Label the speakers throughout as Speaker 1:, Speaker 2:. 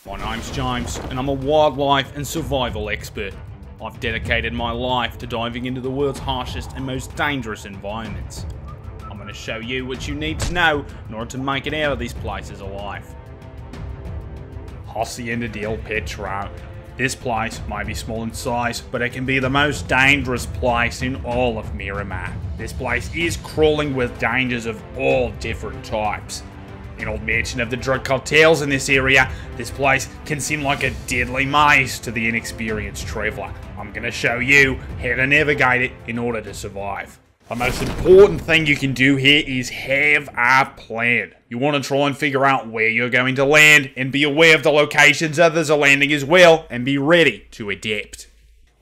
Speaker 1: My name's James, and I'm a wildlife and survival expert. I've dedicated my life to diving into the world's harshest and most dangerous environments. I'm going to show you what you need to know in order to make it out of these places alive. Hacienda del Patrón. This place may be small in size, but it can be the most dangerous place in all of Miramar. This place is crawling with dangers of all different types. In old mention of the drug cartels in this area, this place can seem like a deadly maze to the inexperienced traveller. I'm going to show you how to navigate it in order to survive. The most important thing you can do here is have a plan. You want to try and figure out where you're going to land and be aware of the locations others are landing as well and be ready to adapt.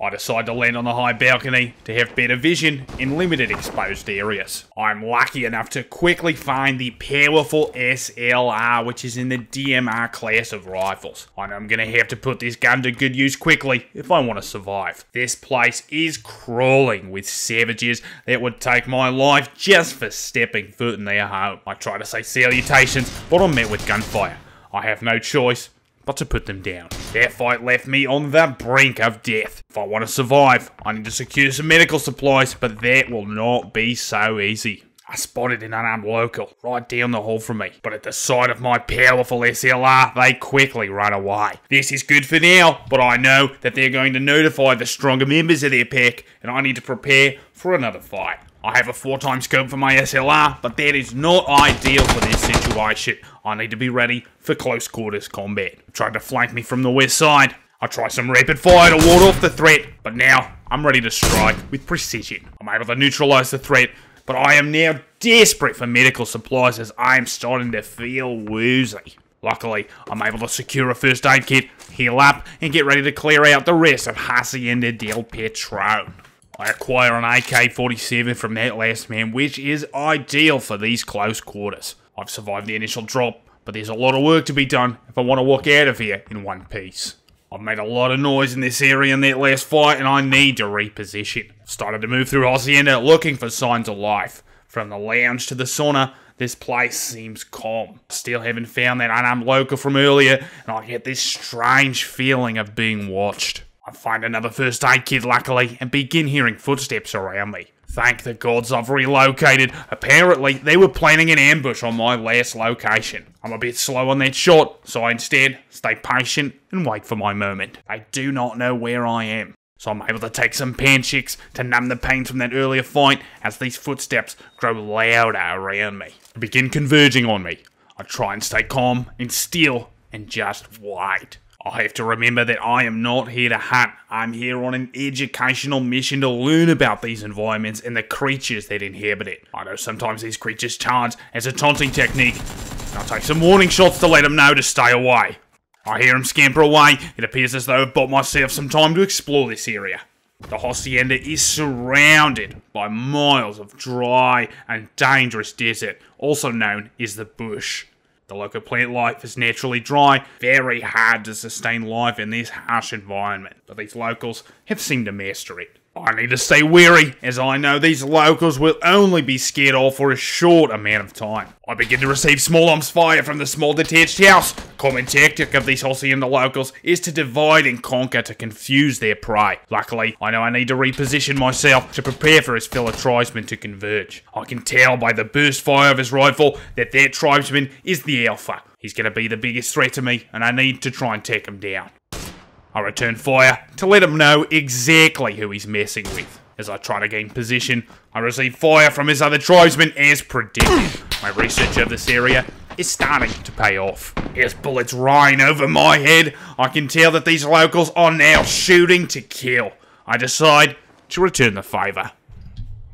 Speaker 1: I decide to land on the high balcony to have better vision in limited exposed areas. I'm lucky enough to quickly find the powerful SLR, which is in the DMR class of rifles. I know I'm going to have to put this gun to good use quickly if I want to survive. This place is crawling with savages that would take my life just for stepping foot in their home. I try to say salutations, but I'm met with gunfire. I have no choice but to put them down. Their fight left me on the brink of death. If I want to survive, I need to secure some medical supplies, but that will not be so easy. I spotted an unarmed local right down the hall from me, but at the sight of my powerful SLR, they quickly run away. This is good for now, but I know that they're going to notify the stronger members of their pack, and I need to prepare for another fight. I have a 4x scope for my SLR, but that is not ideal for this situation. I need to be ready for close quarters combat. Tried to flank me from the west side. I try some rapid fire to ward off the threat, but now I'm ready to strike with precision. I'm able to neutralize the threat, but I am now desperate for medical supplies as I am starting to feel woozy. Luckily, I'm able to secure a first aid kit, heal up, and get ready to clear out the rest of Hacienda del Patrón. I acquire an AK-47 from that last man, which is ideal for these close quarters. I've survived the initial drop, but there's a lot of work to be done if I want to walk out of here in one piece. I've made a lot of noise in this area in that last fight, and I need to reposition. I've started to move through Hacienda looking for signs of life. From the lounge to the sauna, this place seems calm. Still haven't found that unarmed local from earlier, and I get this strange feeling of being watched. I find another first aid kit luckily and begin hearing footsteps around me. Thank the gods I've relocated. Apparently they were planning an ambush on my last location. I'm a bit slow on that shot, so I instead stay patient and wait for my moment. They do not know where I am, so I'm able to take some panchicks to numb the pain from that earlier fight as these footsteps grow louder around me. They begin converging on me. I try and stay calm and still and just wait. I have to remember that I am not here to hunt. I'm here on an educational mission to learn about these environments and the creatures that inhabit it. I know sometimes these creatures charge as a taunting technique, and I'll take some warning shots to let them know to stay away. I hear them scamper away. It appears as though I've bought myself some time to explore this area. The Hacienda is surrounded by miles of dry and dangerous desert, also known as the bush. The local plant life is naturally dry, very hard to sustain life in this harsh environment, but these locals have seemed to master it. I need to stay wary, as I know these locals will only be scared off for a short amount of time. I begin to receive small arms fire from the small detached house. The common tactic of these Hacienda locals is to divide and conquer to confuse their prey. Luckily, I know I need to reposition myself to prepare for his fellow tribesmen to converge. I can tell by the burst fire of his rifle that tribesman is the alpha. He's going to be the biggest threat to me, and I need to try and take him down. I return fire to let him know exactly who he's messing with. As I try to gain position, I receive fire from his other tribesmen as predicted. My research of this area is starting to pay off. As bullets rain over my head, I can tell that these locals are now shooting to kill. I decide to return the favour.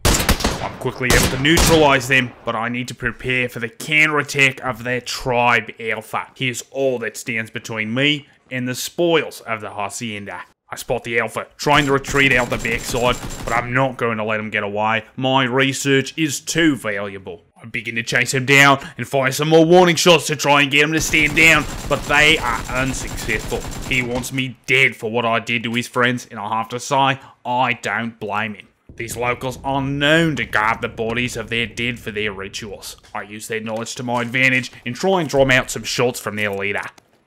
Speaker 1: I'm quickly able to neutralise them, but I need to prepare for the counterattack of their tribe alpha. Here's all that stands between me and the spoils of the Hacienda. I spot the alpha trying to retreat out the backside, but I'm not going to let him get away. My research is too valuable. I begin to chase him down and fire some more warning shots to try and get him to stand down, but they are unsuccessful. He wants me dead for what I did to his friends, and I have to say, I don't blame him. These locals are known to guard the bodies of their dead for their rituals. I use their knowledge to my advantage and try and drum out some shots from their leader.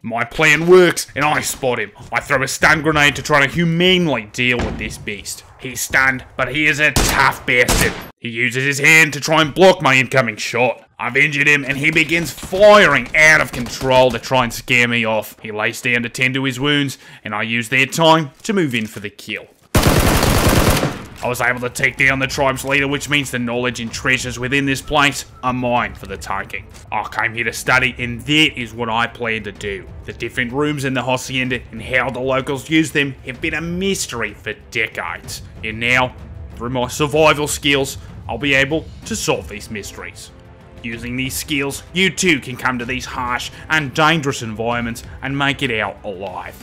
Speaker 1: My plan works, and I spot him. I throw a stun grenade to try to humanely deal with this beast. He's stunned, but he is a tough bastard. He uses his hand to try and block my incoming shot. I've injured him, and he begins firing out of control to try and scare me off. He lays down to tend to his wounds, and I use their time to move in for the kill. I was able to take down the tribe's leader, which means the knowledge and treasures within this place are mine for the taking. I came here to study, and that is what I plan to do. The different rooms in the Hacienda and how the locals use them have been a mystery for decades. And now, through my survival skills, I'll be able to solve these mysteries. Using these skills, you too can come to these harsh and dangerous environments and make it out alive.